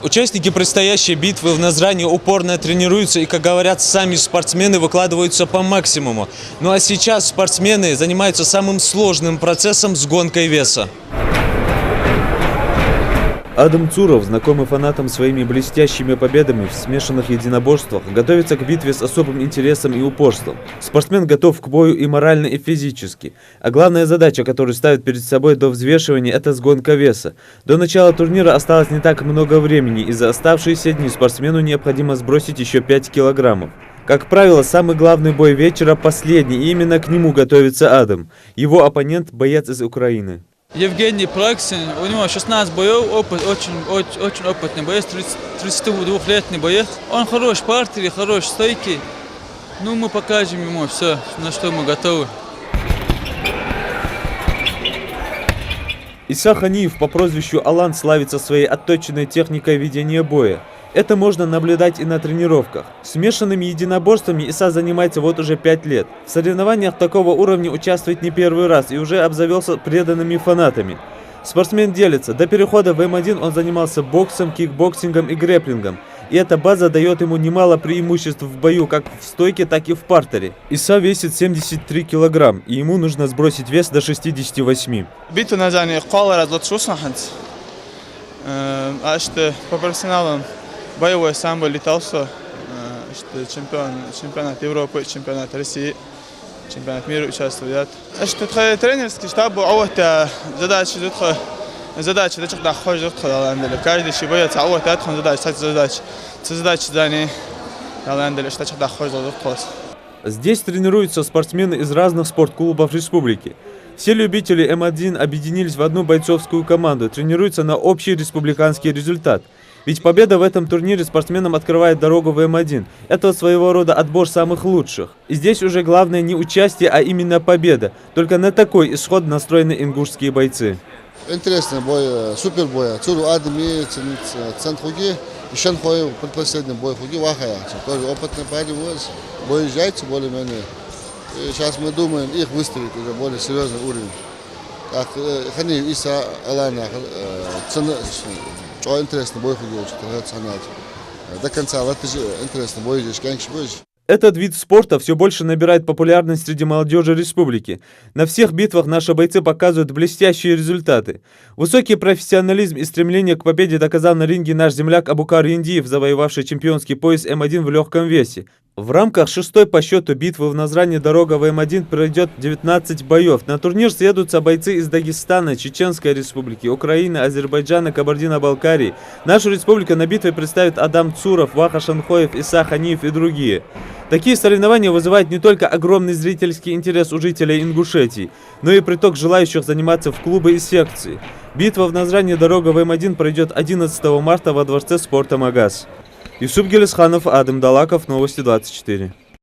Участники предстоящей битвы в Назране упорно тренируются и, как говорят сами спортсмены, выкладываются по максимуму. Ну а сейчас спортсмены занимаются самым сложным процессом с гонкой веса. Адам Цуров, знакомый фанатам своими блестящими победами в смешанных единоборствах, готовится к битве с особым интересом и упорством. Спортсмен готов к бою и морально, и физически. А главная задача, которую ставит перед собой до взвешивания, это сгонка веса. До начала турнира осталось не так много времени, и за оставшиеся дни спортсмену необходимо сбросить еще 5 килограммов. Как правило, самый главный бой вечера последний, и именно к нему готовится Адам. Его оппонент – боец из Украины. Евгений Праксин, у него 16 боев, очень опытный боец, 32-летний боец. Он хорош в партере, хорош в стойке. Ну, мы покажем ему все, на что мы готовы. Иса Ханиев по прозвищу Алан славится своей отточенной техникой ведения боя. Это можно наблюдать и на тренировках. Смешанными единоборствами Иса занимается вот уже 5 лет. В соревнованиях такого уровня участвует не первый раз и уже обзавелся преданными фанатами. Спортсмен делится. До перехода в М1 он занимался боксом, кикбоксингом и грэпплингом. И эта база дает ему немало преимуществ в бою, как в стойке, так и в партере. Иса весит 73 килограмм, и ему нужно сбросить вес до 68. Битва на Назране по профессионалам. Боевой самбо летался, чемпионат Европы, чемпионат России, чемпионат мира участвует. Тренерский штаб, задачи каждый боец, задачи Здесь тренируются спортсмены из разных спортклубов республики. Все любители М1 объединились в одну бойцовскую команду, тренируются на общий республиканский результат. Ведь победа в этом турнире спортсменам открывает дорогу в М1. Это своего рода отбор самых лучших. И здесь уже главное не участие, а именно победа. Только на такой исход настроены ингушские бойцы. Интересный бой, супер бой. Цуру Адами, Центруги, еще предпоследний бой Хуги Вахая. Тоже опытный парень, бой езжайте более-менее. И сейчас мы думаем их выставить уже более серьезный уровень. Так, Ханиев, Иса, Алана, интересный бой до конца, интересный бой здесь, конечно, бой. Этот вид спорта все больше набирает популярность среди молодежи республики. На всех битвах наши бойцы показывают блестящие результаты. Высокий профессионализм и стремление к победе доказал на ринге наш земляк Абукар Индиев, завоевавший чемпионский пояс М1 в легком весе. В рамках 6-й по счету битвы в Назране дорога в М1 пройдет 19 боев. На турнир съедутся бойцы из Дагестана, Чеченской республики, Украины, Азербайджана, Кабардино-Балкарии. Нашу республику на битве представят Адам Цуров, Ваха Шанхоев, Иса Ханиев и другие. Такие соревнования вызывают не только огромный зрительский интерес у жителей Ингушетии, но и приток желающих заниматься в клубы и секции. Битва в Назране дорога в М1 пройдет 11 марта во Дворце спорта Магаз. Юсуп Гелесханов, Адам Далаков, Новости 24.